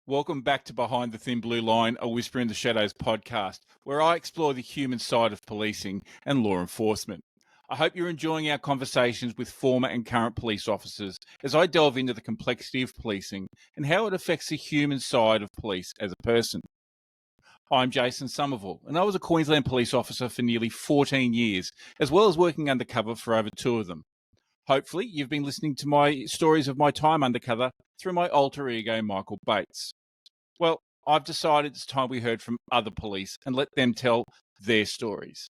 Welcome back to Behind the Thin Blue Line, a Whisper in the Shadows podcast, where I explore the human side of policing and law enforcement. I hope you're enjoying our conversations with former and current police officers as I delve into the complexity of policing and how it affects the human side of police as a person. I'm Jason Somerville, and I was a Queensland police officer for nearly 14 years, as well as working undercover for over 2 of them. Hopefully, you've been listening to my stories of my time undercover through my alter ego, Michael Bates. Well, I've decided it's time we heard from other police and let them tell their stories.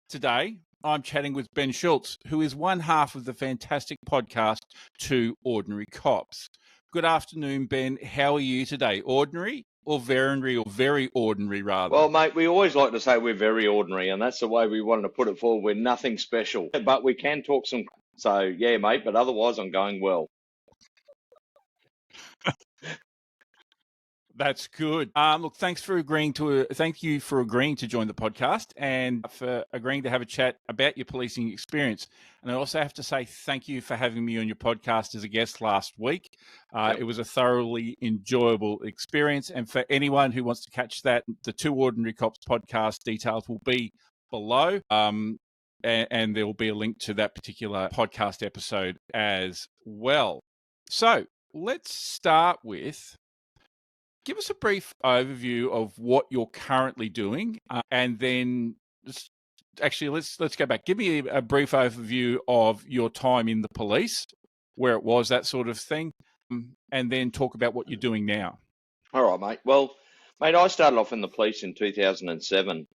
Today, I'm chatting with Ben Schultz, who is one half of the fantastic podcast, Two Ordinary Cops. Good afternoon, Ben. How are you today? Ordinary or very ordinary, rather? Well, mate, we always like to say we're very ordinary, and that's the way we wanted to put it forward. We're nothing special, but we can talk some. So, yeah, mate, but otherwise I'm going well. That's good. Look, thank you for agreeing to join the podcast and for agreeing to have a chat about your policing experience. And I also have to say thank you for having me on your podcast as a guest last week. It was a thoroughly enjoyable experience. And for anyone who wants to catch that, the Two Ordinary Cops podcast details will be below. And there will be a link to that particular podcast episode as well. So let's start with, give us a brief overview of what you're currently doing, and then let's go back. Give me a brief overview of your time in the police, where it was, that sort of thing, and then talk about what you're doing now. All right, mate. Well, mate, I started off in the police in 2007.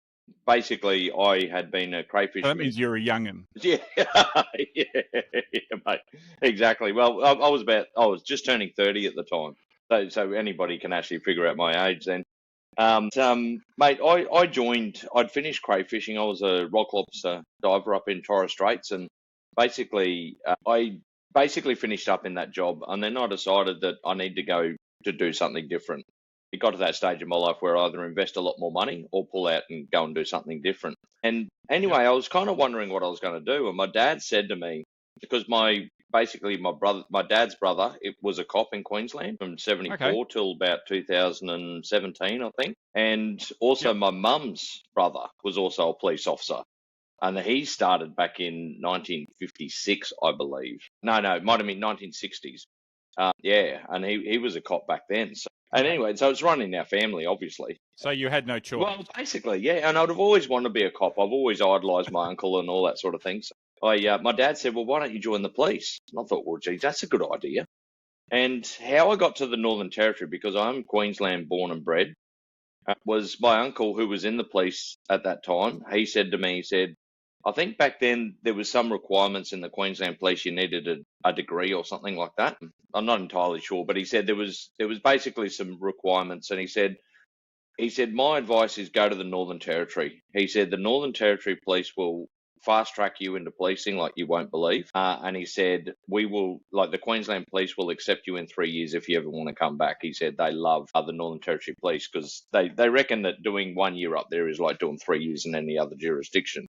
Basically, I had been a crayfish. That means you're a young'un. Yeah, yeah, mate. Exactly. Well, I was just turning 30 at the time. So anybody can actually figure out my age then. Mate, I'd finished crayfishing. I was a rock lobster diver up in Torres Straits, and basically, I finished up in that job, and then I decided that I need to go to do something different. It got to that stage in my life where I either invest a lot more money or pull out and go and do something different. And anyway, I was kind of wondering what I was going to do, and my dad said to me, because my dad's brother, it was a cop in Queensland from 74 till about 2017, I think. And also my mum's brother was also a police officer. And he started back in 1956, I believe. No, it might have been 1960s. And he was a cop back then. So, and anyway, so it's running our family, obviously. So you had no choice. Well, basically, yeah. And I'd have always wanted to be a cop. I've always idolised my uncle and all that sort of thing. So my dad said, well, why don't you join the police? And I thought, well, geez, that's a good idea. And how I got to the Northern Territory, because I'm Queensland born and bred, was my uncle who was in the police at that time. He said to me, I think back then there was some requirements in the Queensland police. You needed a degree or something like that. I'm not entirely sure, but he said there was basically some requirements. And he said, my advice is go to the Northern Territory. He said the Northern Territory police will fast track you into policing like you won't believe. And he said, the Queensland police will accept you in 3 years if you ever want to come back. He said they love the Northern Territory police because they reckon that doing 1 year up there is like doing 3 years in any other jurisdiction.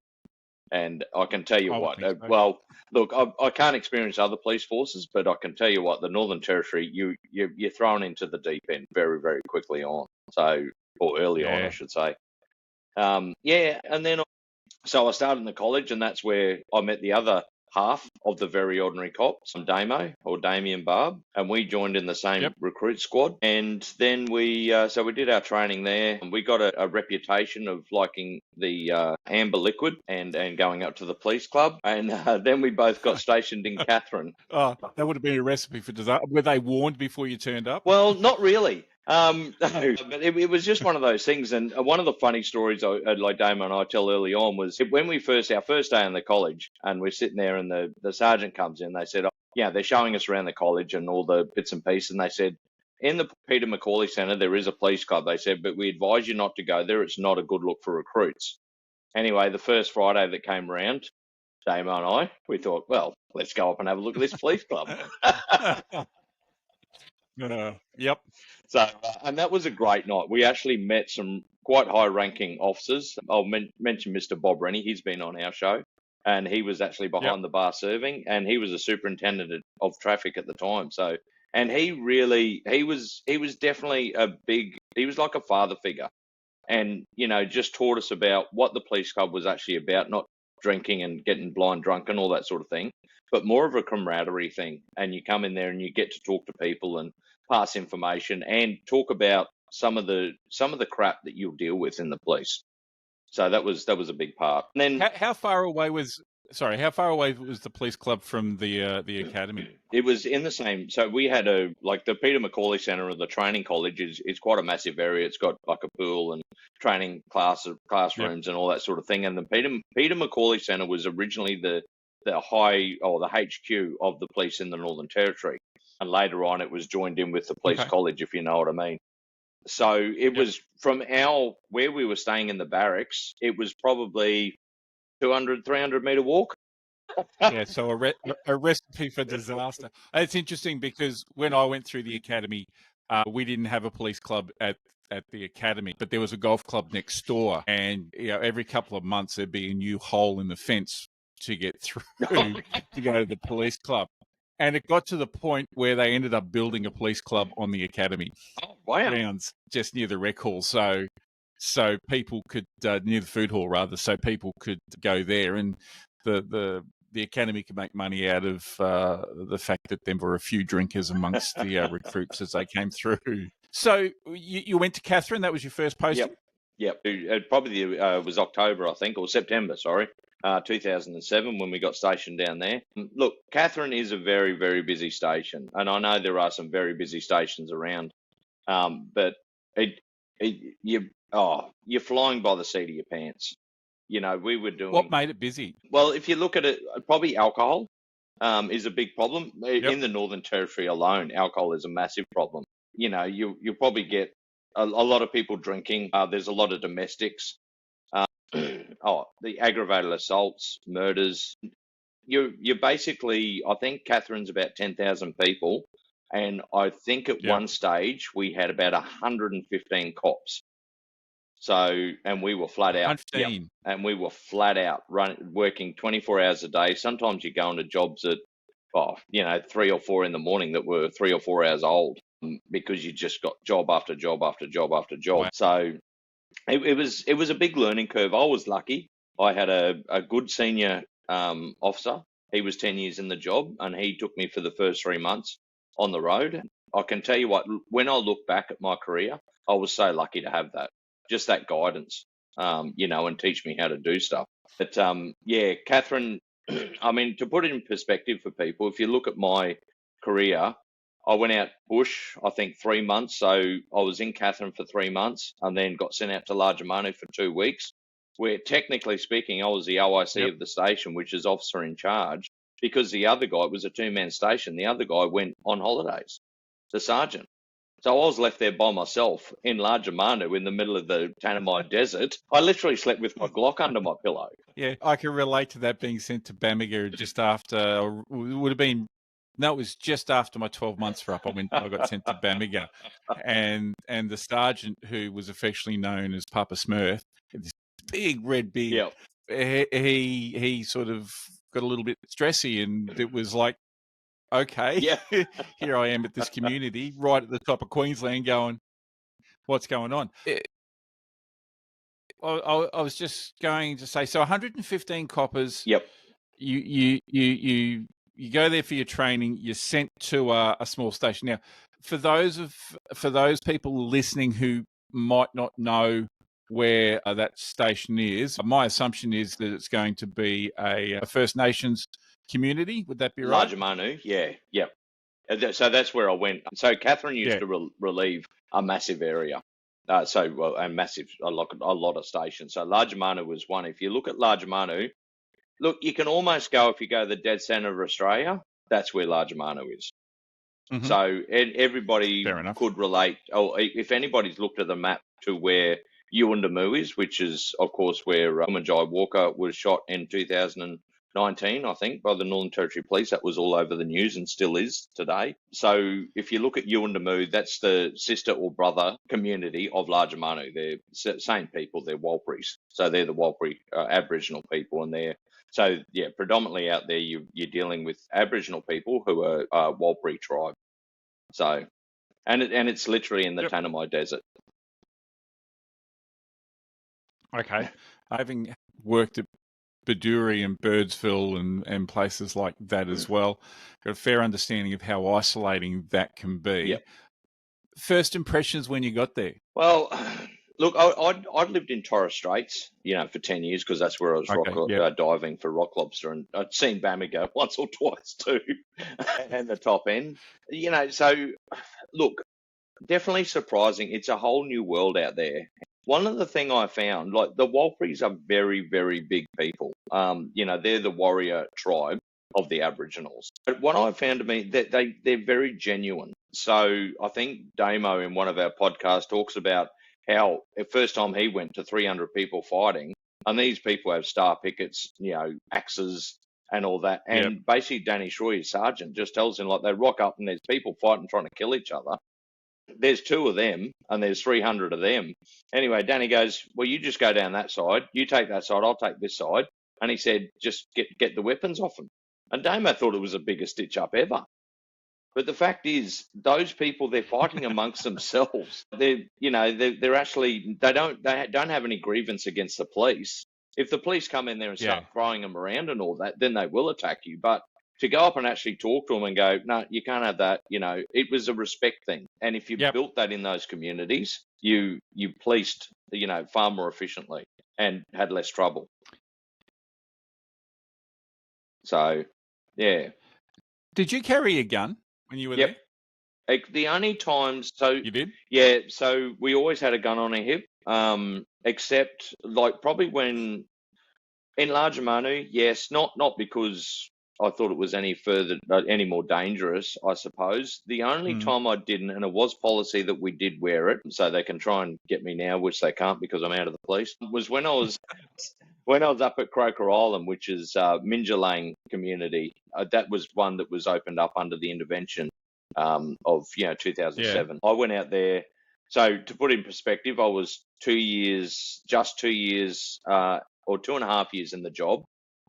And I can tell you what, well, look, I can't experience other police forces, but I can tell you what, the Northern Territory, you're thrown into the deep end very, very quickly on. Or early on, I should say. And then so I started in the college, and that's where I met the other half of the Very Ordinary Cops, Damien Barb, and we joined in the same recruit squad. And then we did our training there, and we got a reputation of liking the amber liquid and going up to the police club. And then we both got stationed in Katherine. Oh, that would have been a recipe for disaster. Were they warned before you turned up? Well, not really. No, but it was just one of those things. And one of the funny stories like Damon and I tell early on was when our first day in the college, and we're sitting there and the sergeant comes in, they said, they're showing us around the college and all the bits and pieces. And they said, in the Peter McCauley Centre, there is a police club. They said, but we advise you not to go there. It's not a good look for recruits. Anyway, the first Friday that came around, Damon and I, we thought, well, let's go up and have a look at this police club. Yep. So, and that was a great night. We actually met some quite high-ranking officers. I'll mention Mr. Bob Rennie. He's been on our show, and he was actually behind the bar serving, and he was a superintendent of traffic at the time. So And he was definitely he was like a father figure, and just taught us about what the police club was actually about, not drinking and getting blind drunk and all that sort of thing, but more of a camaraderie thing. And you come in there and you get to talk to people and pass information and talk about some of the crap that you'll deal with in the police. So that was a big part. And then how far away was the police club from the academy? It was in the same. So we had the Peter McCauley Centre of the training college is quite a massive area. It's got like a pool and training classrooms and all that sort of thing. And the Peter McCauley Centre was originally the HQ of the police in the Northern Territory, and later on it was joined in with the police college, if you know what I mean. So it was from where we were staying in the barracks. It was probably 200, 300 metre walk. Yeah, so a recipe for disaster. It's interesting because when I went through the academy, we didn't have a police club at the academy, but there was a golf club next door, and every couple of months there'd be a new hole in the fence to get through to go to the police club. And it got to the point where they ended up building a police club on the academy grounds, just near the rec hall. So people could near the food hall rather, so people could go there, and the academy could make money out of the fact that there were a few drinkers amongst the recruits as they came through. So you went to Katherine. That was your first posting? Yep. It probably was October, I think, or September, 2007 when we got stationed down there. Look, Katherine is a very, very busy station, and I know there are some very busy stations around, but you're flying by the seat of your pants. We were doing... What made it busy? Well, if you look at it, probably alcohol is a big problem. In the Northern Territory alone, alcohol is a massive problem. You'll probably get a lot of people drinking. There's a lot of domestics. The aggravated assaults, murders. You're basically, I think Katherine's about 10,000 people, and I think at one stage we had about 115 cops. So, and we were flat out. 115. And we were flat out working 24 hours a day. Sometimes you go into jobs at, 3 or 4 in the morning that were 3 or 4 hours old because you just got job after job after job after job. Wow. So it was a big learning curve. I was lucky. I had a good senior officer. He was 10 years in the job, and he took me for the first 3 months on the road. I can tell you what, when I look back at my career, I was so lucky to have that. Just that guidance, and teach me how to do stuff. But Katherine, I mean, to put it in perspective for people, if you look at my career, I went out bush, I think 3 months. So I was in Katherine for 3 months and then got sent out to Lajamanu for 2 weeks, where technically speaking, I was the OIC of the station, which is officer in charge, because the other guy, it was a 2-man station. The other guy went on holidays, the sergeant. So I was left there by myself in Lajamanu in the middle of the Tanami Desert. I literally slept with my Glock under my pillow. Yeah, I can relate to that, being sent to Bamaga just after, it was just after my 12 months were up. I got sent to Bamaga, and the sergeant, who was affectionately known as Papa Smurf, had this big red beard. Yep. He sort of got a little bit stressy, and it was like, okay, here I am at this community right at the top of Queensland going, what's going on? I was just going to say, so 115 coppers. Yep. You go there for your training. You're sent to a small station. Now, for those people listening who might not know where that station is, my assumption is that it's going to be a First Nations community. Would that be right? Lajamanu, yeah. So that's where I went. So Katherine used to relieve a massive area. A lot of stations. So Lajamanu was one. If you look at Lajamanu, you can almost go, if you go to the dead centre of Australia, that's where Lajamanu is. Mm-hmm. So everybody could relate. Or if anybody's looked at the map to where Yuendamu is, which is, of course, where Kumanjai Walker was shot in 2019, I think, by the Northern Territory Police. That was all over the news and still is today. So if you look at Yuendamu, that's the sister or brother community of Lajamanu. They're same people. They're Warlpies. So they're the Warlpiri Aboriginal people, and they're predominantly out there. You're dealing with Aboriginal people who are Warlpiri tribe. So, and it's literally in the Tanami Desert. Okay. Having worked at Baduri and Birdsville and places like that as well, got a fair understanding of how isolating that can be. Yep. First impressions when you got there? Well, look, I'd lived in Torres Straits, for 10 years because that's where I was diving for rock lobster, and I'd seen Bamaga once or twice too, and the top end, So, look, definitely surprising. It's a whole new world out there. One of the thing I found, like the Warlpies are very, very big people. They're the warrior tribe of the Aboriginals. But what I found to me that they're very genuine. So I think Damo in one of our podcasts talks about how the first time he went to 300 people fighting, and these people have star pickets, axes and all that. And basically Danny Shroy, sergeant, just tells him like they rock up and there's people fighting, trying to kill each other. There's 2 of them and there's 300 of them. Anyway, Danny goes, well, you just go down that side. You take that side. I'll take this side. And he said, just get the weapons off them. And Damo thought it was the biggest stitch up ever. But the fact is, those people, they're fighting amongst themselves. They're actually, they don't have any grievance against the police. If the police come in there and start throwing them around and all that, then they will attack you. But to go up and actually talk to them and go, no, you can't have that. It was a respect thing. And if you built that in those communities, you policed, far more efficiently and had less trouble. So, yeah. Did you carry a gun when you were there? The only times, so you did? Yeah, so we always had a gun on our hip, except like probably when in Lajamanu, yes, not because I thought it was any more dangerous, I suppose. The only time I didn't, and it was policy that we did wear it, so they can try and get me now, which they can't because I'm out of the police, was when I was up at Croker Island, which is Minjalang community. That was one that was opened up under the intervention of 2007. I went out there. So to put in perspective, I was 2 years, just 2 years, or 2.5 years in the job,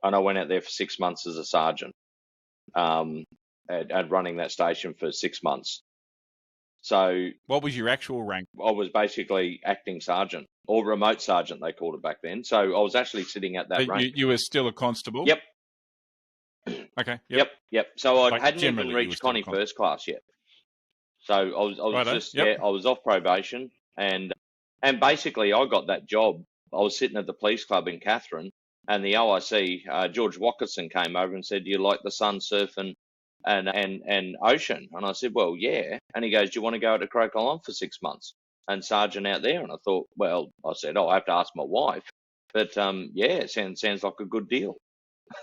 and I went out there for 6 months as a sergeant, and running that station for 6 months. So, what was your actual rank? I was basically acting sergeant, or remote sergeant, they called it back then. So I was actually sitting at that rank. You were still a constable? Yep. Okay. Yep. So I hadn't even reached Connie first class yet. So I was off probation, and basically I got that job. I was sitting at the police club in Catherine, and the OIC, George Watkinson, came over and said, "Do you like the sun, surf, and ocean?" And I said, "Well, yeah." And he goes, "Do you want to go to Croker Island for 6 months and sergeant out there?" And I thought, well, I said, "Oh, I have to ask my wife." But it sounds like a good deal.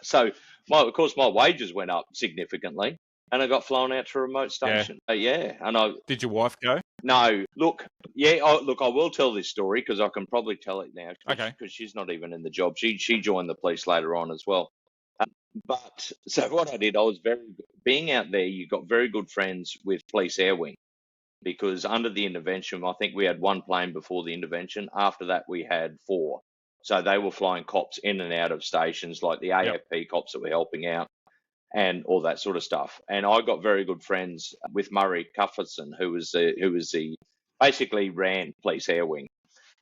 So, of course, my wages went up significantly, and I got flown out to a remote station. And did your wife go? No, look, I will tell this story because I can probably tell it now. Okay. Because she's not even in the job. She joined the police later on as well. But so what I did, being out there, you got very good friends with police air wing, because under the intervention, I think we had 1 plane before the intervention. After that, we had 4. So they were flying cops in and out of stations, like the AFP cops that were helping out and all that sort of stuff. And I got very good friends with Murray Cufferson, who was the basically ran police air wing.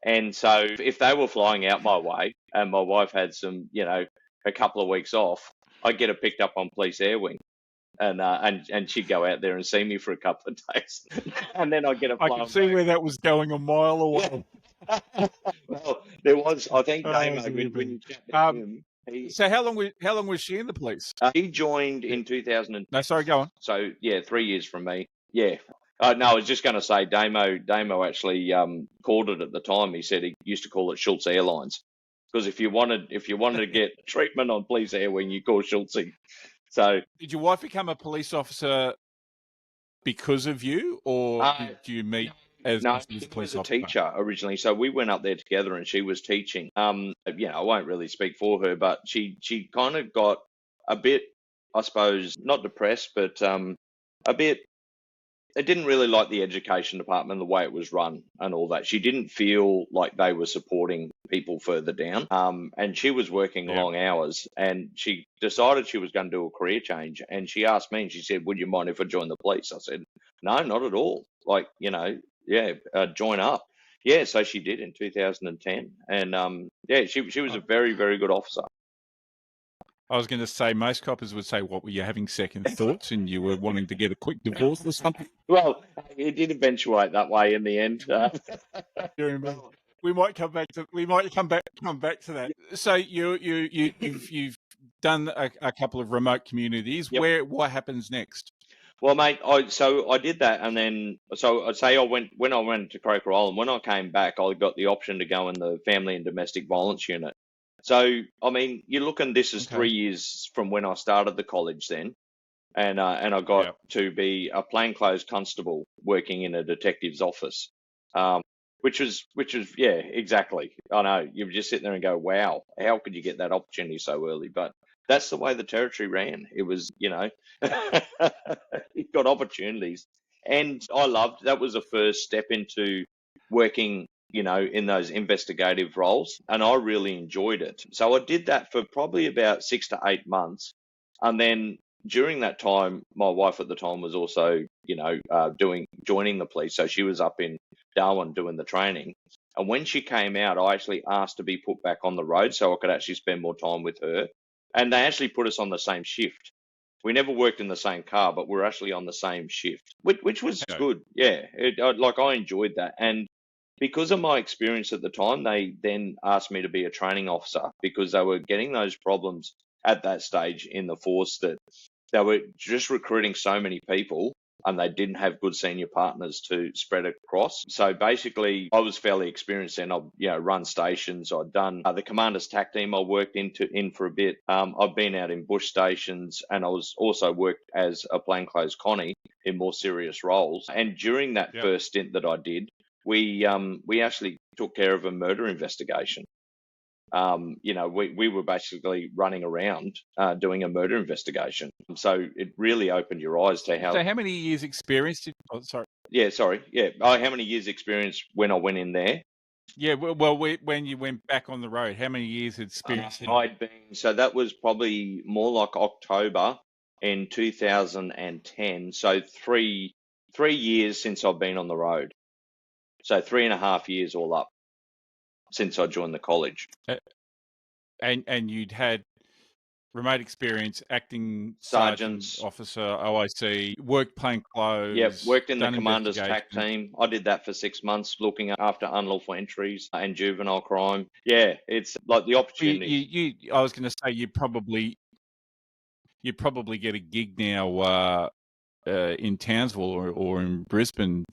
And so if they were flying out my way and my wife had some, a couple of weeks off, I'd get her picked up on police air wing. And she'd go out there and see me for a couple of days, and then I'd get a flown. I could see where that was going a mile away. Well, there was. I think when you chat to him. So how long was she in the police? He joined in 2000. No, sorry, go on. So 3 years from me. Yeah. No, I was just going to say Damo actually called it at the time. He said he used to call it Schultz Airlines, because if you wanted to get treatment on police air wing, you call Schultz. So, did your wife become a police officer because of you, or did you meet as a police officer? Teacher originally? So we went up there together, and she was teaching. I won't really speak for her, but she kind of got a bit, I suppose, not depressed, but a bit didn't really like the education department, the way it was run and all that. She didn't feel like they were supporting people further down. And she was working long hours, and she decided she was going to do a career change. And she asked me, and she said, "Would you mind if I joined the police?" I said, "No, not at all. Like, join up." Yeah, so she did in 2010. And she was a very, very good officer. I was going to say, most coppers would say, what, were you having second thoughts and you were wanting to get a quick divorce or something? Well, it did eventuate that way in the end. We might come back to that. So you've done a couple of remote communities. Yep. What happens next? Well, mate, I did that, and then I'd say when I went to Croker Island. When I came back, I got the option to go in the family and domestic violence unit. So, I mean, you're looking, this is 3 years from when I started the college then, and I got to be a plainclothes constable working in a detective's office, which was yeah, exactly. I know, you just sit there and go, wow, how could you get that opportunity so early? But that's the way the territory ran. It was, it got opportunities, and I loved that. Was the first step into working, in those investigative roles, and I really enjoyed it. So I did that for probably about 6 to 8 months, and then during that time, my wife at the time was also, joining the police. So she was up in Darwin doing the training, and when she came out, I actually asked to be put back on the road so I could actually spend more time with her, and they actually put us on the same shift. We never worked in the same car, but we're actually on the same shift, which was good. Yeah, I enjoyed that. And because of my experience at the time, they then asked me to be a training officer because they were getting those problems at that stage in the force that they were just recruiting so many people and they didn't have good senior partners to spread across. So basically, I was fairly experienced and I've run stations. I'd done the commander's TAC team. I worked in for a bit. I've been out in bush stations, and I was also worked as a plainclothes connie in more serious roles. And during that first stint that I did, we actually took care of a murder investigation. We were basically running around doing a murder investigation. So it really opened your eyes to how. So how many years experience did? Oh, sorry. Yeah, sorry. Yeah, how many years experience when I went in there? Yeah, well, when you went back on the road, how many years experience? So that was probably more like October in 2010. So three years since I've been on the road. So 3.5 years all up since I joined the college. And you'd had remote experience, acting sergeants, officer, OIC, worked plainclothes. Yep, worked in the commander's TAC team. I did that for 6 months, looking after unlawful entries and juvenile crime. Yeah, it's like the opportunity. I was going to say you probably get a gig now in Townsville or in Brisbane,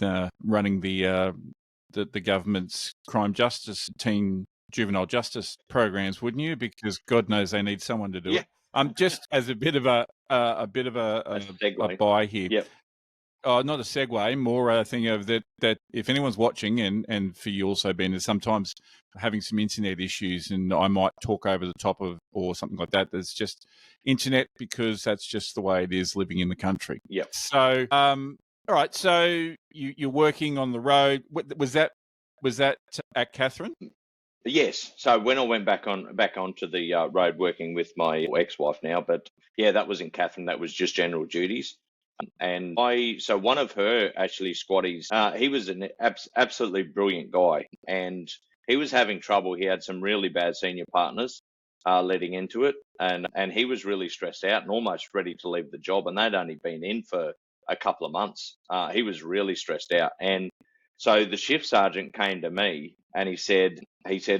running the government's crime justice team. Juvenile justice programs, wouldn't you? Because God knows they need someone to do it. Just as a bit of a buy here. Yep. Not a segue, more a thing of that if anyone's watching, and for you also, Ben, is sometimes having some internet issues, and I might talk over the top of or something like that. There's just internet because that's just the way it is living in the country. Yep. So, all right. So you're working on the road. Was that at Catherine? Yes. So when I went back onto the road working with my ex-wife now, but yeah, that was in Catherine. That was just general duties. And so one of her actually squatties, he was an absolutely brilliant guy, and he was having trouble. He had some really bad senior partners leading into it, and he was really stressed out and almost ready to leave the job. And they'd only been in for a couple of months. He was really stressed out, and so the shift sergeant came to me and he said,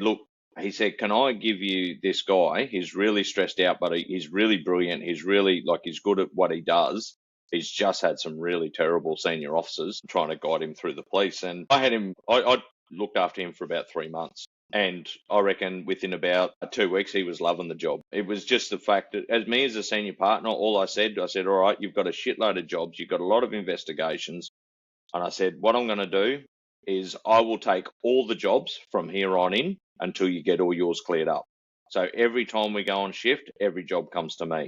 look, he said, can I give you this guy? He's really stressed out, but he's really brilliant. He's really he's good at what he does. He's just had some really terrible senior officers trying to guide him through the police. And I had him, I looked after him for about 3 months. And I reckon within about 2 weeks, he was loving the job. It was just the fact that as a senior partner, all I said, all right, you've got a shitload of jobs. You've got a lot of investigations. And I said, what I'm going to do is I will take all the jobs from here on in until you get all yours cleared up. So every time we go on shift, every job comes to me.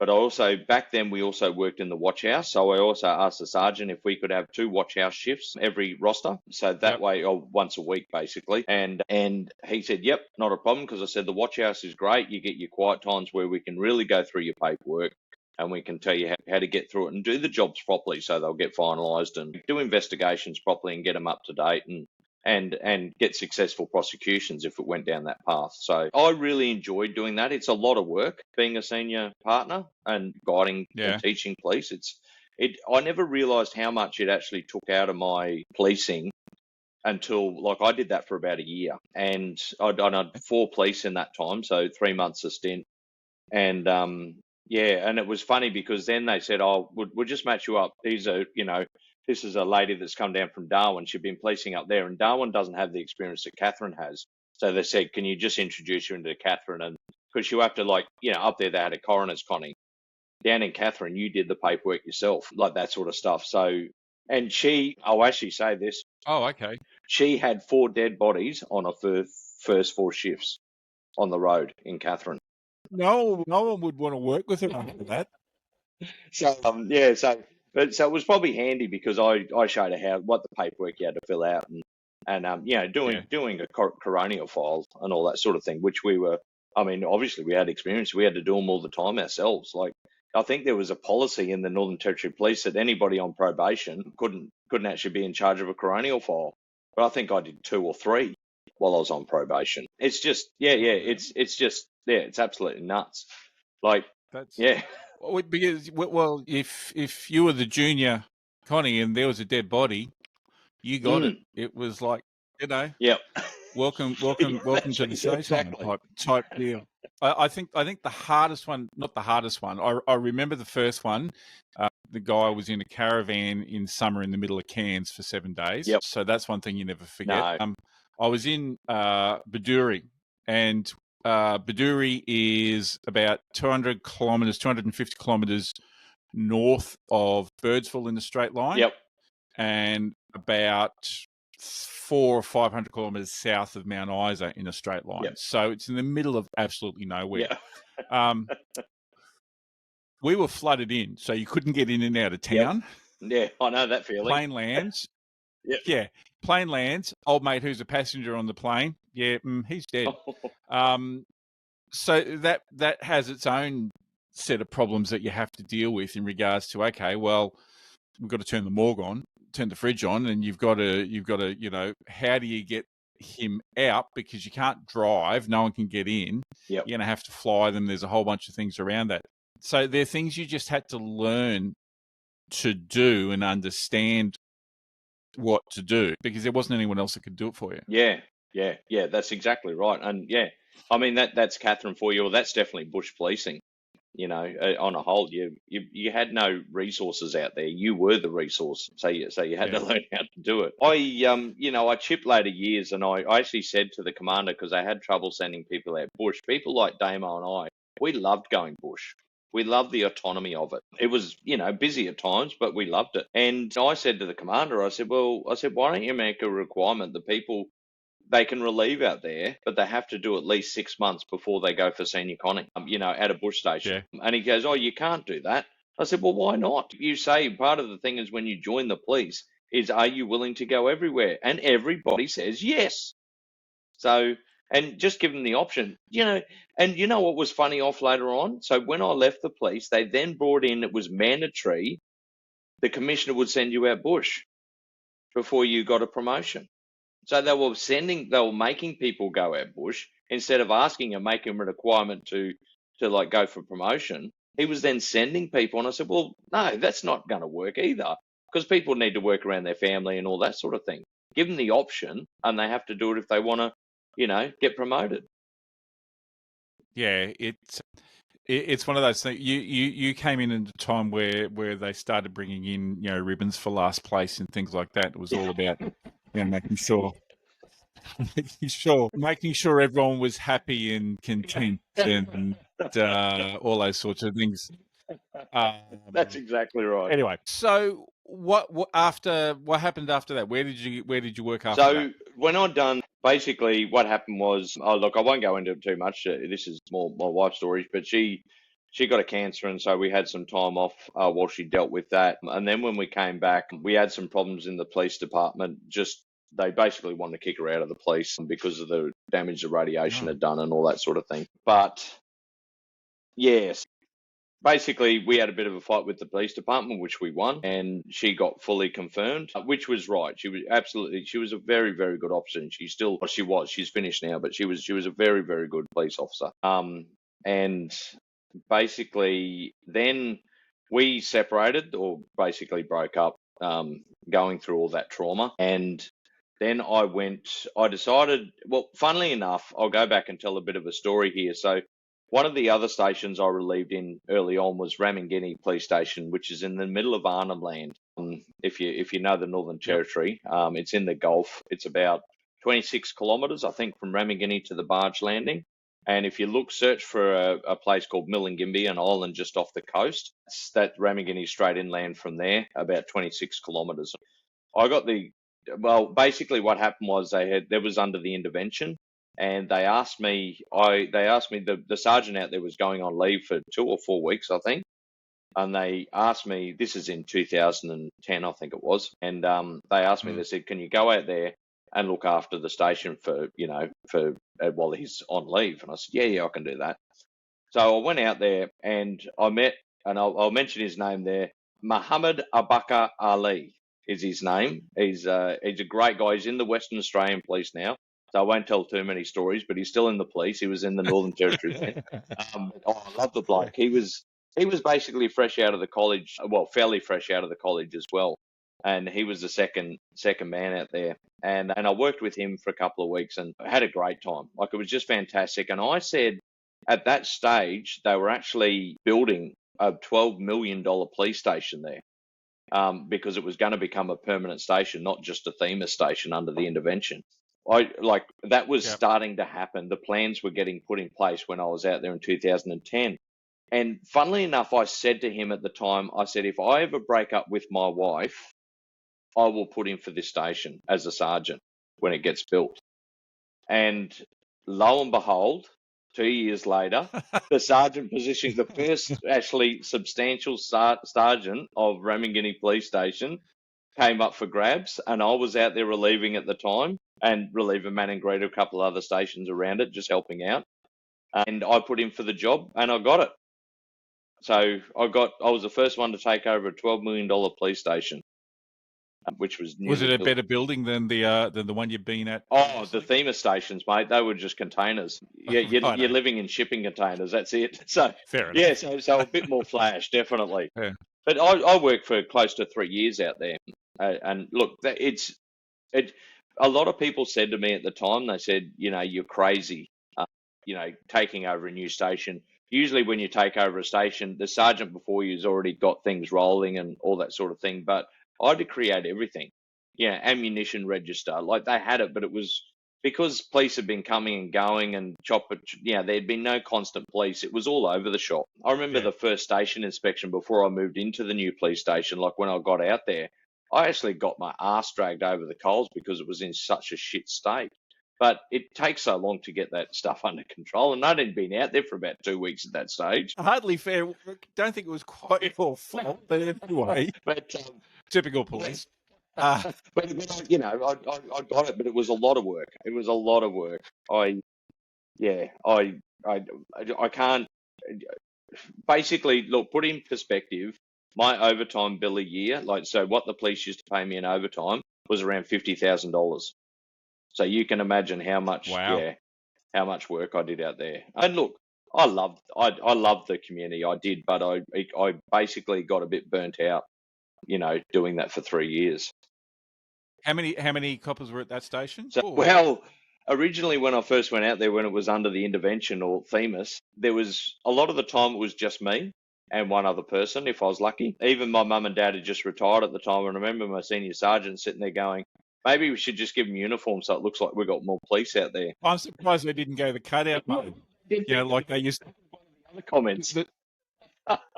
But I also, back then, we also worked in the watch house. So I also asked the sergeant if we could have 2 watch house shifts every roster. So that way, or once a week, basically. And he said, yep, not a problem. Because I said, the watch house is great. You get your quiet times where we can really go through your paperwork and we can tell you how to get through it and do the jobs properly so they'll get finalised, and do investigations properly and get them up to date, and get successful prosecutions if it went down that path. So I really enjoyed doing that. It's a lot of work being a senior partner and guiding and teaching police. I never realised how much it actually took out of my policing until, like, I did that for about a year, and I'd done 4 police in that time, so 3 months a stint. And and it was funny because then they said, oh, we'll just match you up. This is a lady that's come down from Darwin. She'd been policing up there, and Darwin doesn't have the experience that Catherine has. So they said, can you just introduce her into Catherine? And because you have to, up there they had a coroner's conning. Down in Catherine, you did the paperwork yourself, like that sort of stuff. So, and I'll actually say this. Oh, okay. She had 4 dead bodies on her first 4 shifts on the road in Catherine. No one would want to work with her after that. So, so it was probably handy because I showed her what the paperwork you had to fill out, and doing a coronial file and all that sort of thing, which we were. I mean, obviously we had experience. We had to do them all the time ourselves. Like, I think there was a policy in the Northern Territory Police that anybody on probation couldn't actually be in charge of a coronial file. But I think I did 2 or 3 while I was on probation. It's just, it's absolutely nuts. Like, Because, well, if you were the junior Connie and there was a dead body, you got it. It was like, welcome to the show type deal. I think the hardest one, not the hardest one. I remember the first one. The guy was in a caravan in summer in the middle of Cairns for 7 days. Yep. So that's one thing you never forget. No. I was in Baduri, and Baduri is about 250 kilometres north of Birdsville in the straight line. Yep. And about 400 or 500 kilometres south of Mount Isa in a straight line. Yep. So it's in the middle of absolutely nowhere. Yeah. We were flooded in, so you couldn't get in and out of town. Yep. Yeah, I know that feeling. Plane lands. Yep. Yeah, plane lands. Old mate who's a passenger on the plane. Yeah, he's dead. So that has its own set of problems that you have to deal with in regards to, okay, well, we've got to turn the morgue on, turn the fridge on, and you've got to, how do you get him out, because you can't drive, no one can get in. Yep. You're going to have to fly them. There's a whole bunch of things around that. So there are things you just had to learn to do and understand what to do, because there wasn't anyone else that could do it for you. Yeah, that's exactly right. And I mean, that's Catherine for you, or that's definitely bush policing. On a whole, you had no resources out there. You were the resource, so you had to learn how to do it. I chipped later years, and I actually said to the commander, because I had trouble sending people out bush. People like Damo and I, we loved going bush. We loved the autonomy of it. It was, busy at times, but we loved it. And I said to the commander, I said, why don't you make a requirement that people, they can relieve out there, but they have to do at least 6 months before they go for senior conning, at a bush station. Yeah. And he goes, oh, you can't do that. I said, well, why not? You say part of the thing is when you join the police is, are you willing to go everywhere? And everybody says yes. So, and just give them the option, and you know what was funny off later on? So when I left the police, they then brought in, it was mandatory, the commissioner would send you out bush before you got a promotion. So they were making people go out bush instead of asking and making a requirement to go for promotion. He was then sending people, and I said, well, no, that's not going to work either, because people need to work around their family and all that sort of thing. Give them the option, and they have to do it if they want to, get promoted. Yeah, it's one of those things. You came in at a time where they started bringing in, ribbons for last place and things like that. It was all about making sure everyone was happy and content and all those sorts of things. That's exactly right. Anyway, so what happened after that? Where did you work after that? So when I'd done, basically what happened was, I won't go into it too much. This is more my wife's stories, but she she got a cancer, and so we had some time off while she dealt with that. And then when we came back, we had some problems in the police department. Just they basically wanted to kick her out of the police because of the damage the radiation had done and all that sort of thing. But yes, basically we had a bit of a fight with the police department, which we won, and she got fully confirmed, which was right. She was a very, very good officer, and she's finished now, but she was a very, very good police officer. And basically then we separated, or basically broke up, going through all that trauma. And then I decided, well, funnily enough, I'll go back and tell a bit of a story here. So one of the other stations I relieved in early on was Ramangini Police Station, which is in the middle of Arnhem Land. If you know the Northern Territory, it's in the Gulf. It's about 26 kilometres, I think, from Ramangini to the barge landing. And if you search for a place called Millingimby, an island just off the coast, that Ramangini straight inland from there, about 26 kilometres. Basically what happened was there was under the intervention, and they asked me, the sergeant out there was going on leave for 2 or 4 weeks, I think. And they asked me, this is in 2010, I think it was. And they asked me, they said, can you go out there and look after the station while he's on leave? And I said, yeah, I can do that. So I went out there and I met, and I'll mention his name there, Muhammad Abaka Ali is his name. He's a great guy. He's in the Western Australian Police now. So I won't tell too many stories, but he's still in the police. He was in the Northern Territory then. I love the bloke. He was basically fresh out of the college, well, fairly fresh out of the college as well. And he was the second man out there. And I worked with him for a couple of weeks and had a great time. Like, it was just fantastic. And I said, at that stage, they were actually building a $12 million police station there, because it was going to become a permanent station, not just a Themis station under the intervention. That was starting to happen. The plans were getting put in place when I was out there in 2010. And funnily enough, I said to him at the time, I said, if I ever break up with my wife, I will put in for this station as a sergeant when it gets built. And lo and behold, 2 years later, the sergeant position, the first actually substantial sergeant of Ramangini Police Station, came up for grabs, and I was out there relieving at the time, and relieving man and greeter a couple of other stations around it, just helping out. And I put in for the job, and I got it. So I was the first one to take over a $12 million police station, which was new. Was it a better building than the one you've been at? Oh, the Themis stations, mate, they were just containers. Yeah, you're living in shipping containers. That's it. So fair enough. Yeah, so a bit more flash, definitely. Yeah. But I worked for close to 3 years out there, and look, a lot of people said to me at the time, they said, you're crazy, taking over a new station. Usually when you take over a station, the sergeant before you's already got things rolling and all that sort of thing. But I had to create everything. Ammunition register, like they had it, but it was because police had been coming and going and there'd been no constant police. It was all over the shop. I remember the first station inspection before I moved into the new police station, like when I got out there, I actually got my ass dragged over the coals because it was in such a shit state. But it takes so long to get that stuff under control. And I'd only been out there for about 2 weeks at that stage. Hardly fair. Don't think it was quite your fault, but anyway. But typical police. But I got it, but it was a lot of work. It was a lot of work. I can't. Basically, look, put in perspective, my overtime bill a year, so what the police used to pay me in overtime was around $50,000. So you can imagine how much, how much work I did out there. And look, I loved the community. I did, but I basically got a bit burnt out, doing that for 3 years. How many coppers were at that station? So, originally when I first went out there, when it was under the intervention or Themis, there was a lot of the time it was just me and one other person, if I was lucky. Even my mum and dad had just retired at the time. And I remember my senior sergeant sitting there going, maybe we should just give them uniforms so it looks like we've got more police out there. I'm surprised they didn't go the cutout mode. Like they used to. Other comments.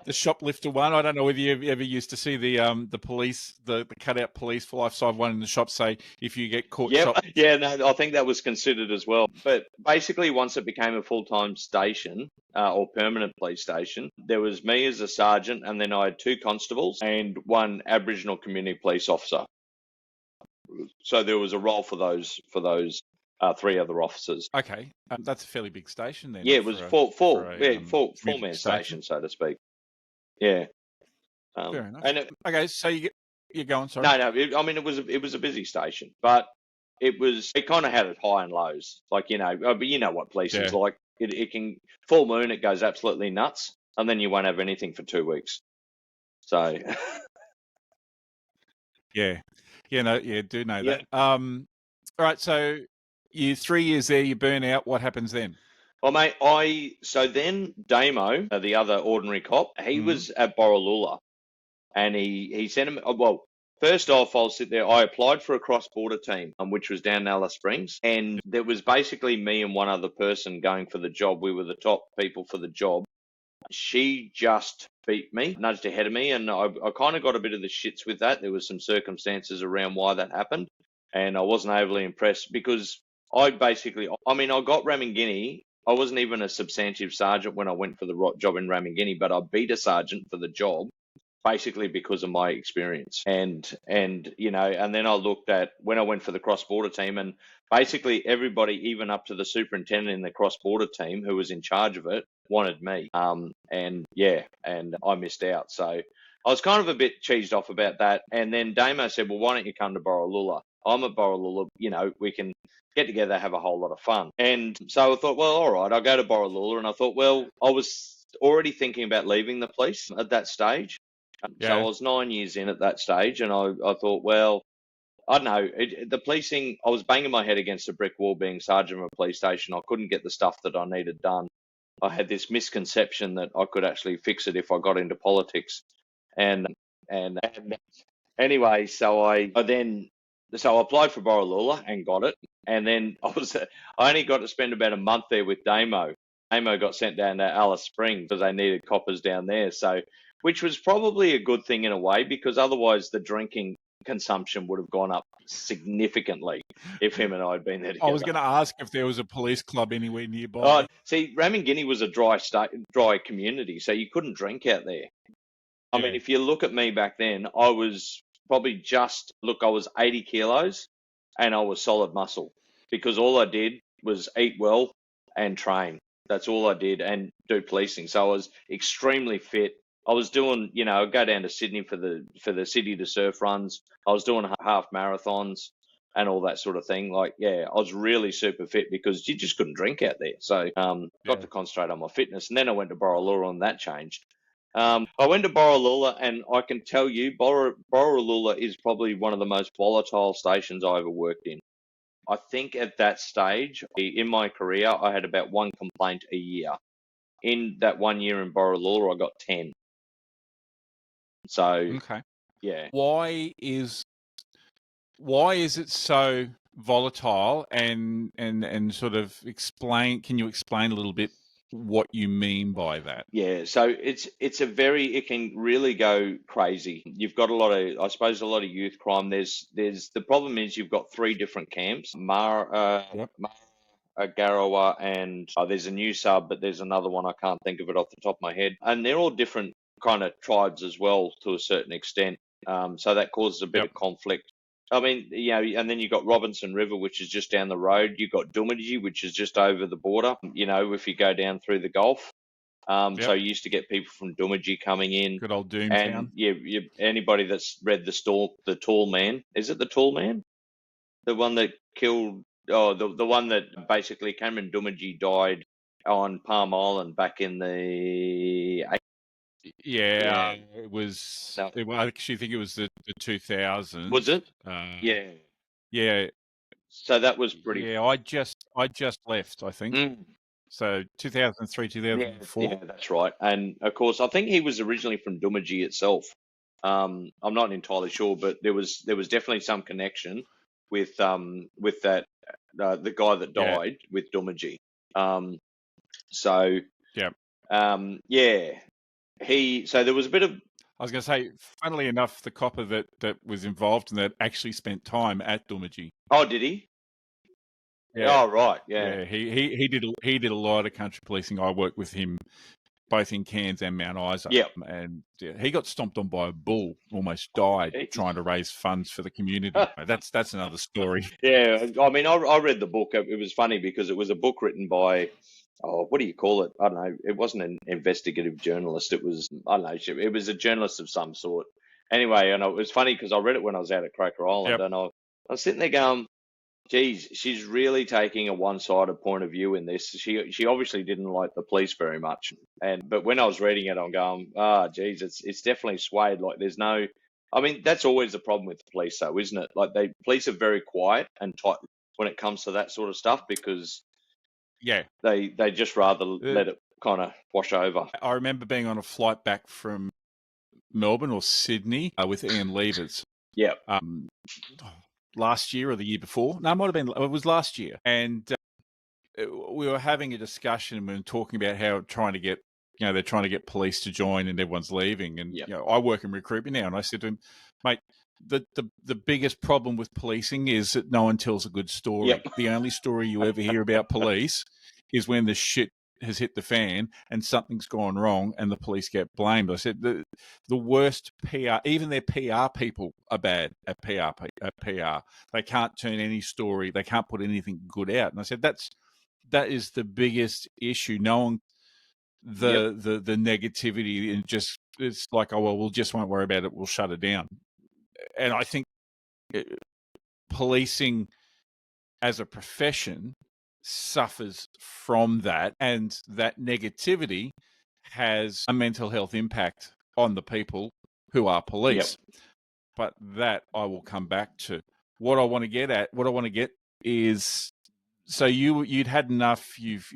The shoplifter one. I don't know whether you ever used to see the police, the cutout police for life size one in the shop say if you get caught Yeah, no, I think that was considered as well. But basically, once it became a full-time station or permanent police station, there was me as a sergeant, and then I had 2 constables and 1 Aboriginal community police officer. So there was a role for those 3 other officers. Okay, that's a fairly big station then. Yeah, it was four-man station, so to speak. Yeah. Fair enough. And okay, so you're going. Sorry. No. It was a busy station, but it kind of had its high and lows. Like but you know what policing's like. It can full moon, it goes absolutely nuts, and then you won't have anything for 2 weeks. So. Yeah, do know that. All right, so you 3 years there, you burn out. What happens then? Well, mate, so then Damo, the other ordinary cop, he was at Borroloola, and he sent him. Well, first off, I'll sit there. I applied for a cross-border team, which was down in Alice Springs, and there was basically me and one other person going for the job. We were the top people for the job. She just beat me, nudged ahead of me, and I kind of got a bit of the shits with that. There was some circumstances around why that happened, and I wasn't overly impressed because I got Ramangini. I wasn't even a substantive sergeant when I went for the job in Ramangini, but I beat a sergeant for the job basically because of my experience. And then I looked at when I went for the cross-border team, and basically everybody, even up to the superintendent in the cross-border team who was in charge of it, wanted me. And I missed out. So I was kind of a bit cheesed off about that. And then Damo said, well, why don't you come to Borroloola? I'm at Borroloola, we can get together, have a whole lot of fun. And so I thought, well, all right, I'll go to Borroloola. And I thought, well, I was already thinking about leaving the police at that stage. So I was 9 years in at that stage, and I thought, well, I don't know, the policing, I was banging my head against a brick wall being sergeant of a police station. I couldn't get the stuff that I needed done. I had this misconception that I could actually fix it if I got into politics. And anyway, so I applied for Borroloola and got it. And then I only got to spend about a month there with Damo. Damo got sent down to Alice Springs because they needed coppers down there. So, which was probably a good thing in a way, because otherwise the drinking consumption would have gone up significantly if him and I had been there together. I was going to ask if there was a police club anywhere nearby. See, Ramangini was a dry community, so you couldn't drink out there. I mean, if you look at me back then, I was probably I was 80 kilos and I was solid muscle, because all I did was eat well and train. That's all I did, and do policing. So I was extremely fit. I was doing, I'd go down to Sydney for the city to surf runs. I was doing half marathons and all that sort of thing. I was really super fit because you just couldn't drink out there. So got to concentrate on my fitness. And then I went to Borroloola and that changed. I went to Borroloola, and I can tell you, Borroloola is probably one of the most volatile stations I ever worked in. I think at that stage in my career, I had about 1 complaint a year. In that 1 year in Borroloola, I got 10. So, okay. Yeah. Why is it so volatile, and sort of can you explain a little bit what you mean by that? Yeah, so it can really go crazy. You've got a lot of youth crime. There's the problem is you've got 3 different camps, Garawa, and there's a new sub, but there's another one I can't think of it off the top of my head, and they're all different kind of tribes as well to a certain extent. So that causes a bit of conflict. I mean, and then you've got Robinson River, which is just down the road. You've got Doomadgee, which is just over the border, if you go down through the Gulf. So you used to get people from Doomadgee coming in. Good old Doomtown. And anybody that's read the Tall Man, is it the Tall Man? The one that killed, the one that basically Cameron Doomadgee died on Palm Island back in the... it was. I actually think it was the 2000s. Was it? Yeah. So that was pretty. Yeah, I just left, I think. So 2003, 2004. Yeah, that's right. And of course, I think he was originally from Doomadgee itself. I'm not entirely sure, but there was definitely some connection with that the guy that died with Doomadgee. So there was a bit of. I was going to say, funnily enough, the copper that was involved in that actually spent time at Doomadgee. Oh, did he? Yeah. Oh, right. Yeah. Yeah. He did a lot of country policing. I worked with him both in Cairns and Mount Isa. Yep. And he got stomped on by a bull, almost died trying to raise funds for the community. That's another story. Yeah, I mean, I read the book. It was funny because it was a book written by, what do you call it? I don't know. It wasn't an investigative journalist. It was, I don't know. It was a journalist of some sort. Anyway, and it was funny because I read it when I was out at Cracker Island, and I was sitting there going, geez, she's really taking a one-sided point of view in this. She obviously didn't like the police very much, but when I was reading it, I'm going, geez, it's definitely swayed. Like there's no, I mean, that's always the problem with the police, though, isn't it? Like police are very quiet and tight when it comes to that sort of stuff because they just rather let it kind of wash over. I remember being on a flight back from Melbourne or Sydney with Ian Levers. Yeah. Last year or the year before. No, it was last year. And we were having a discussion and we were talking about how they're trying to get police to join and everyone's leaving. And I work in recruitment now, and I said to him, mate, the biggest problem with policing is that no one tells a good story. Yep. The only story you ever hear about police is when the shit has hit the fan and something's gone wrong and the police get blamed. I said the worst PR, even their PR people are bad at PR. They can't turn any story, they can't put anything good out. And I said that is the biggest issue. Knowing the negativity and just it's like, oh well, we'll just won't worry about it, we'll shut it down. And I think policing as a profession suffers from that, and that negativity has a mental health impact on the people who are police. But that I will come back to. What I want to get is, so you'd had enough. You've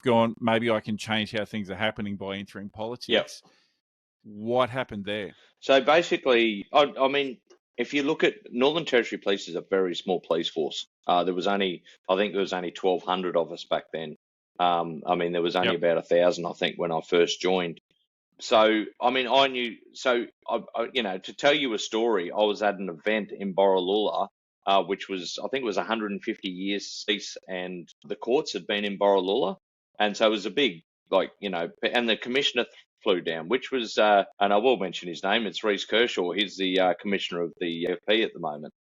gone, maybe I can change how things are happening by entering politics. What happened there? So basically, I mean, if you look at Northern Territory Police is a very small police force. I think there was only 1,200 of us back then. I mean, there was only about 1,000, I think, when I first joined. So, I mean, I knew. So, to tell you a story, I was at an event in Borroloola, which was, I think, it was 150 years cease, and the courts had been in Borroloola, and so it was a big, and the commissioner flew down, which was, and I will mention his name, it's Reece Kershaw. He's the commissioner of the FP at the moment,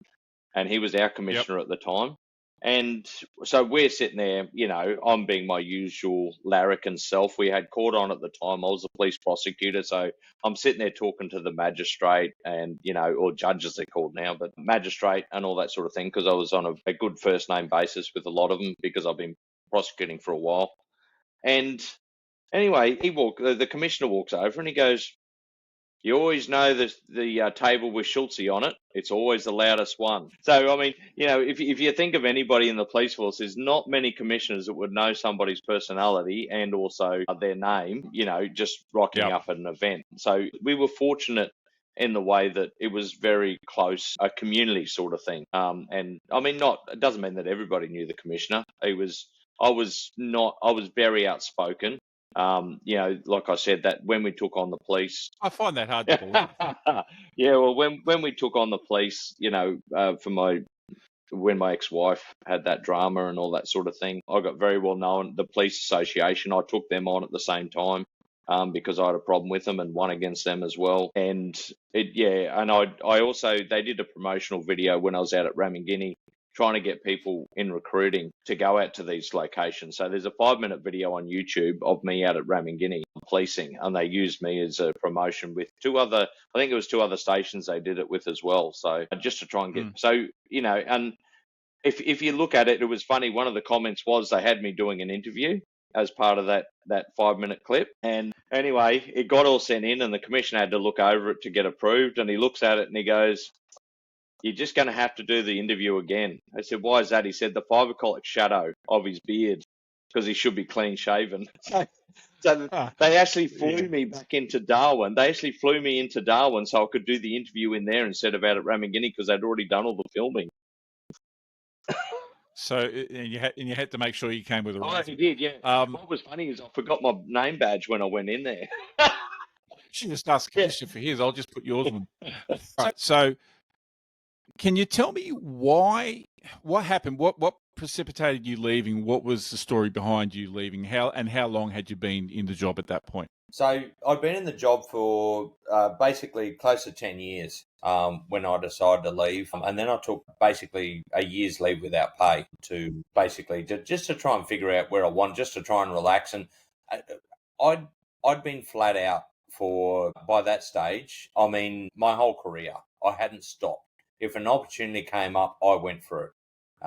and he was our commissioner at the time. And so we're sitting there, I'm being my usual larrikin self. We had court on at the time. I was a police prosecutor, so I'm sitting there talking to the magistrate and, or judge as they're called now, but magistrate and all that sort of thing, because I was on a good first name basis with a lot of them because I've been prosecuting for a while. And anyway, the commissioner walks over and he goes, you always know the table with Schultzy on it. It's always the loudest one. So, I mean, if you think of anybody in the police force, there's not many commissioners that would know somebody's personality and also their name, just rocking up at an event. So we were fortunate in the way that it was very close, a community sort of thing. And I mean, it doesn't mean that everybody knew the commissioner. I was very outspoken. Like I said, that when we took on the police, I find that hard to believe. Well, when we took on the police, when my ex-wife had that drama and all that sort of thing, I got very well known. The police association, I took them on at the same time because I had a problem with them and won against them as well. And I also, they did a promotional video when I was out at Ramangini, trying to get people in recruiting to go out to these locations. So there's a 5-minute video on YouTube of me out at Ramangini policing, and they used me as a promotion with two other stations they did it with as well. So just to try and get, and if you look at it, it was funny. One of the comments was they had me doing an interview as part of that 5-minute clip. And anyway, it got all sent in and the commissioner had to look over it to get approved. And he looks at it and he goes, you're just going to have to do the interview again. I said, why is that? He said, the 5 o'clock shadow of his beard, because he should be clean shaven. So they actually flew me back into Darwin. They actually flew me into Darwin so I could do the interview in there instead of out at Ramangini because they'd already done all the filming. So and you had to make sure you came with a Oh, reason. he did, yeah. Um, What was funny is I forgot my name badge when I went in there. she just asked Yeah. Commissioner for his. I'll just put yours on. Right. So, can you tell me what happened? What precipitated you leaving? What was the story behind you leaving? How long had you been in the job at that point? So I'd been in the job for basically close to 10 years when I decided to leave. And then I took basically a year's leave without pay to basically just to try and figure out where I want, just to try and relax. And I'd been flat out by that stage. I mean, my whole career, I hadn't stopped. If an opportunity came up, I went for it.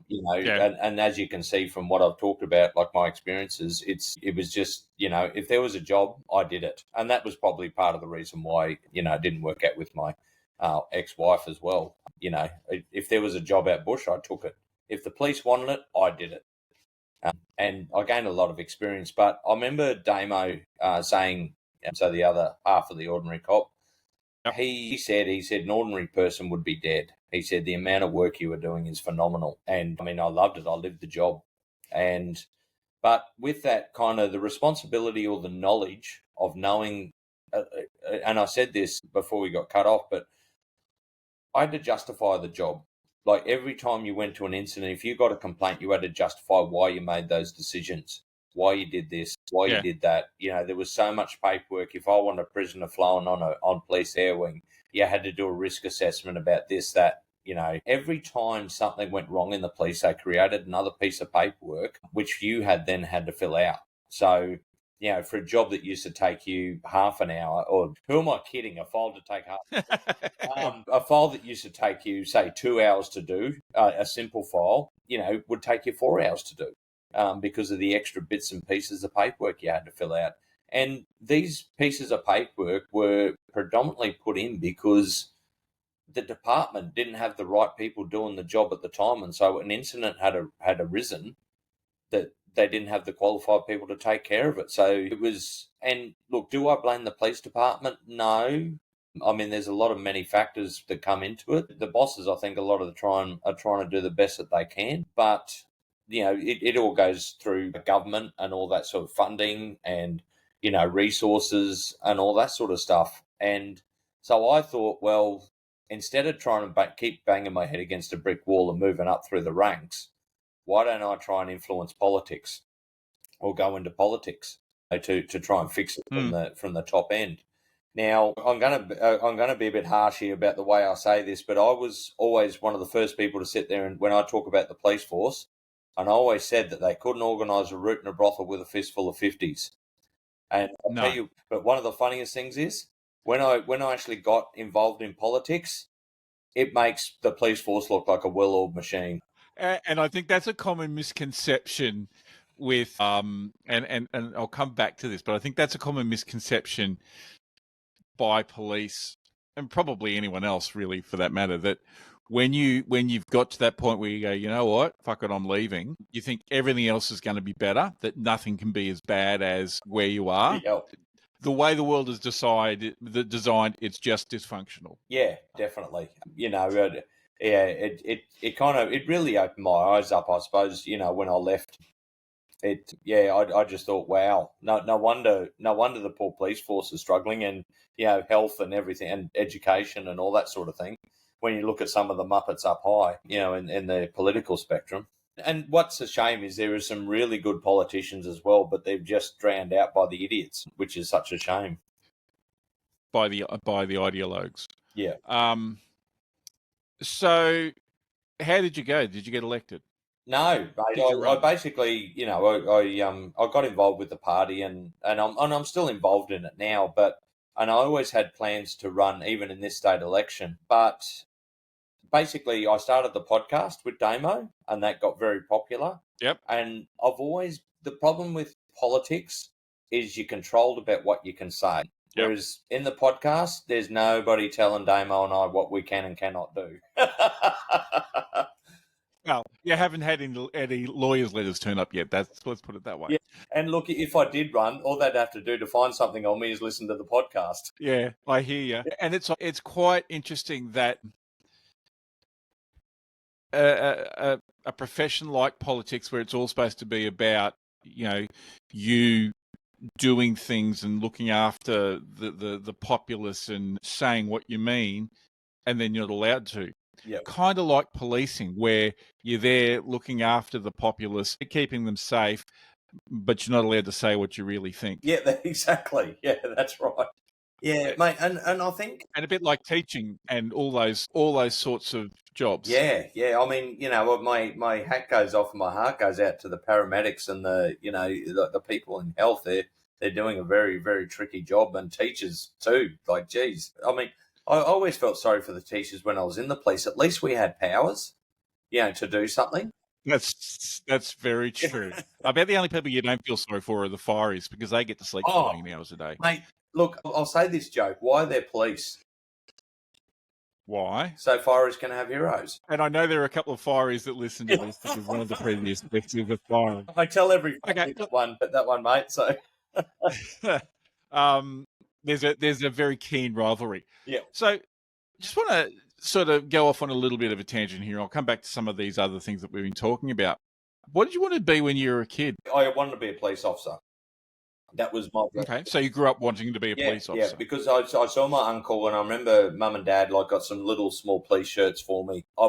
Yeah. And as you can see from what I've talked about, like my experiences, it was just, if there was a job, I did it. And that was probably part of the reason why, it didn't work out with my ex-wife as well. If there was a job out bush, I took it. If the police wanted it, I did it. And I gained a lot of experience. But I remember Damo saying, so the other half of the ordinary cop, he said an ordinary person would be dead. He said the amount of work you were doing is phenomenal. And I mean, I loved it. I lived the job. But with that kind of the responsibility or the knowledge of knowing, and I said this before we got cut off, but I had to justify the job. Like every time you went to an incident, if you got a complaint, you had to justify why you made those decisions, why you did this, why you did that. There was so much paperwork. If I wanted a prisoner flown on police air wing, you had to do a risk assessment about this, that. Every time something went wrong in the police, they created another piece of paperwork, which you had to fill out. So, for a job that used to take you half an hour, or who am I kidding? A file to take a file that used to take you, say, 2 hours to do, a simple file, would take you 4 hours to do because of the extra bits and pieces of paperwork you had to fill out. And these pieces of paperwork were predominantly put in because the department didn't have the right people doing the job at the time. And so an incident had arisen that they didn't have the qualified people to take care of it. So it was, and look, do I blame the police department? No. I mean, there's a lot of many factors that come into it. The bosses, I think, a lot of the time are trying to do the best that they can, but it all goes through government and all that sort of funding and, resources and all that sort of stuff. And so I thought, well, instead of trying to keep banging my head against a brick wall and moving up through the ranks, why don't I try and influence politics or go into politics to try and fix it from the top end? Now, I'm gonna be a bit harsh here about the way I say this, but I was always one of the first people to sit there and when I talk about the police force, and I always said that they couldn't organise a route in a brothel with a fistful of 50s. And I'll tell you, but one of the funniest things is when I actually got involved in politics, it makes the police force look like a well-oiled machine. And I think that's a common misconception with and I'll come back to this, but I think that's a common misconception by police and probably anyone else really for that matter, that when you've got to that point where you go, you know what, fuck it, I'm leaving, you think everything else is going to be better, that nothing can be as bad as where you are. Yep. The way the world is designed, it's just dysfunctional. Yeah, definitely. It really opened my eyes up, I suppose, when I left. I just thought, wow, no wonder the poor police force is struggling, and health and everything and education and all that sort of thing. When you look at some of the Muppets up high, in the political spectrum. And what's a shame is there are some really good politicians as well, but they're just drowned out by the idiots, which is such a shame. By the ideologues. Yeah. So, how did you go? Did you get elected? No, mate, I basically, I got involved with the party, and I'm still involved in it now. And I always had plans to run even in this state election, but basically I started the podcast with Damo, and that got very popular. Yep. And the problem with politics is you're controlled about what you can say. Yep. Whereas in the podcast, there's nobody telling Damo and I what we can and cannot do. Well, you haven't had any lawyers' letters turn up yet. Let's put it that way. Yeah. And look, if I did run, all they'd have to do to find something on me is listen to the podcast. Yeah, I hear you. And it's quite interesting that a profession like politics where it's all supposed to be about, you doing things and looking after the populace and saying what you mean, and then you're not allowed to. Yep. Kind of like policing, where you're there looking after the populace, keeping them safe, but you're not allowed to say what you really think. Yeah, exactly. Yeah, that's right. Yeah, mate, and I think, and a bit like teaching and all those sorts of jobs. Yeah. I mean, my hat goes off and my heart goes out to the paramedics and the people in health. They're doing a very, very tricky job, and teachers too. Like, geez, I mean, I always felt sorry for the teachers when I was in the police. At least we had powers, to do something. That's very true. I bet the only people you don't feel sorry for are the fireys, because they get to sleep 14 hours a day. Mate, look, I'll say this joke. Why are there police? Why? So fireys can have heroes. And I know there are a couple of fireys that listen to this, because one of the previous bits is a fire. I tell every that one, mate. So there's a very keen rivalry. Yeah. So just want to sort of go off on a little bit of a tangent here. I'll come back to some of these other things that we've been talking about. What did you want to be when you were a kid? I wanted to be a police officer. That was my dream. Okay, so you grew up wanting to be a police officer. Yeah, because I saw my uncle, and I remember Mum and Dad got some little small police shirts for me. I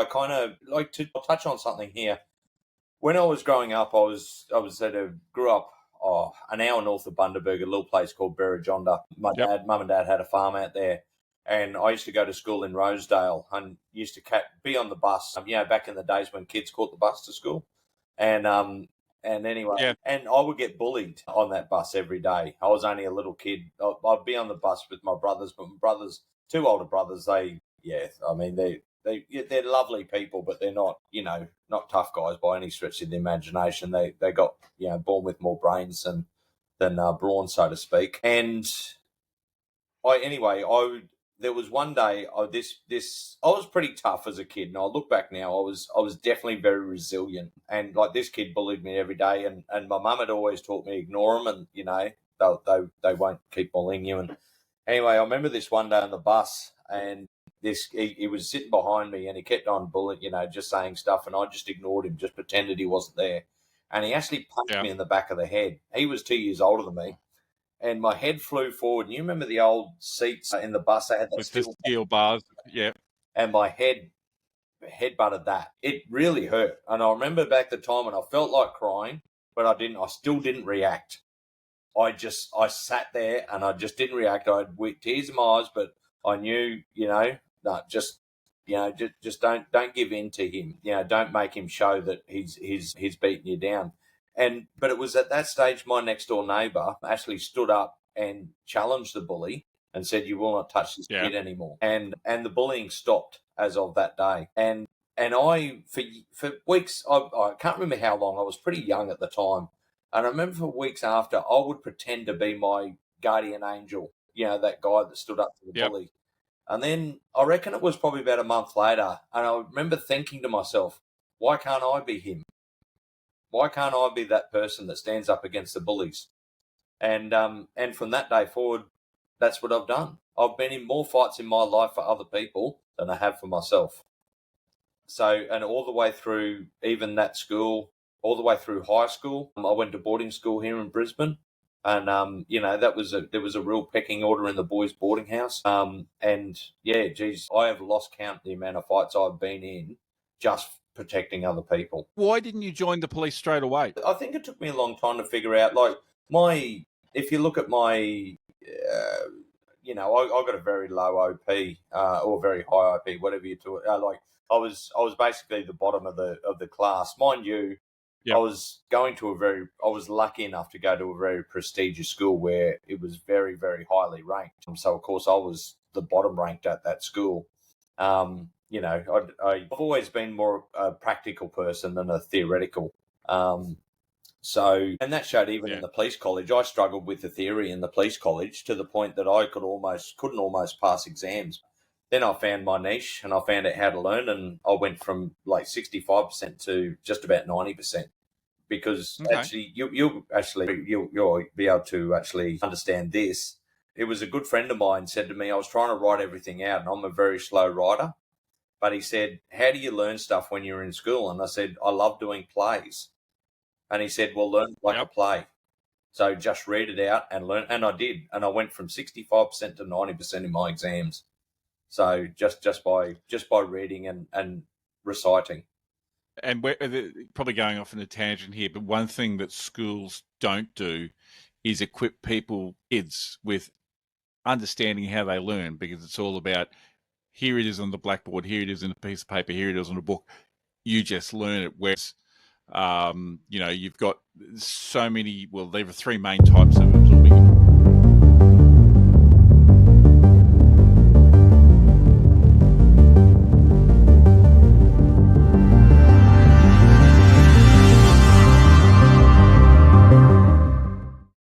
kind of like to touch on something here. When I was growing up, grew up an hour north of Bundaberg, a little place called Berrijonda. Mum and Dad had a farm out there. And I used to go to school in Rosedale and used to be on the bus, back in the days when kids caught the bus to school. And anyway, and I would get bullied on that bus every day. I was only a little kid. I'd be on the bus with my brothers, but my brothers, two older brothers, they're lovely people, but they're not, not tough guys by any stretch of the imagination. They got, born with more brains than brawn, so to speak. And there was one day I was pretty tough as a kid, and I look back now, I was definitely very resilient. And like, this kid bullied me every day, and my mum had always taught me ignore them, and they won't keep bullying you. And anyway, I remember this one day on the bus, and he was sitting behind me, and he kept on bullying, just saying stuff, and I just ignored him, just pretended he wasn't there. And he actually punched me in the back of the head. He was 2 years older than me. And my head flew forward. And you remember the old seats in the bus? They had with the steel bars, And my head butted that. It really hurt. And I remember back the time when I felt like crying, but I didn't. I still didn't react. I sat there and I just didn't react. I had tears in my eyes, but I knew, just don't give in to him. Don't make him show that he's beating you down. But it was at that stage my next door neighbour actually stood up and challenged the bully and said, "You will not touch this kid anymore." And the bullying stopped as of that day. And I, for weeks, I can't remember how long, I was pretty young at the time. And I remember for weeks after, I would pretend to be my guardian angel, that guy that stood up to the bully. And then I reckon it was probably about a month later, and I remember thinking to myself, why can't I be him? Why can't I be that person that stands up against the bullies? And from that day forward, that's what I've done. I've been in more fights in my life for other people than I have for myself. So, and all the way through even that school, all the way through high school, I went to boarding school here in Brisbane. And, there was a real pecking order in the boys' boarding house. I have lost count the amount of fights I've been in just protecting other people. Why didn't you join the police straight away? I think it took me a long time to figure out, if you look at my, I got a very low OP, or very high OP, whatever you do it. I was basically the bottom of the class. Mind you, I was lucky enough to go to a very prestigious school where it was very, very highly ranked. So of course I was the bottom ranked at that school. I've always been more a practical person than a theoretical. And that showed even in the police college. I struggled with the theory in the police college to the point that I couldn't almost pass exams. Then I found my niche and I found out how to learn, and I went from like 65% to just about 90%. Because actually, you'll be able to actually understand this. It was a good friend of mine said to me, I was trying to write everything out, and I'm a very slow writer. But he said, how do you learn stuff when you're in school? And I said, I love doing plays. And he said, well, learn like a play. So just read it out and learn. And I did. And I went from 65% to 90% in my exams. So just by reading and reciting. And we're probably going off on a tangent here, but one thing that schools don't do is equip kids with understanding how they learn, because it's all about, here it is on the blackboard, here it is in a piece of paper, here it is on a book. You just learn it. Whereas, you've got so many, well, there are three main types of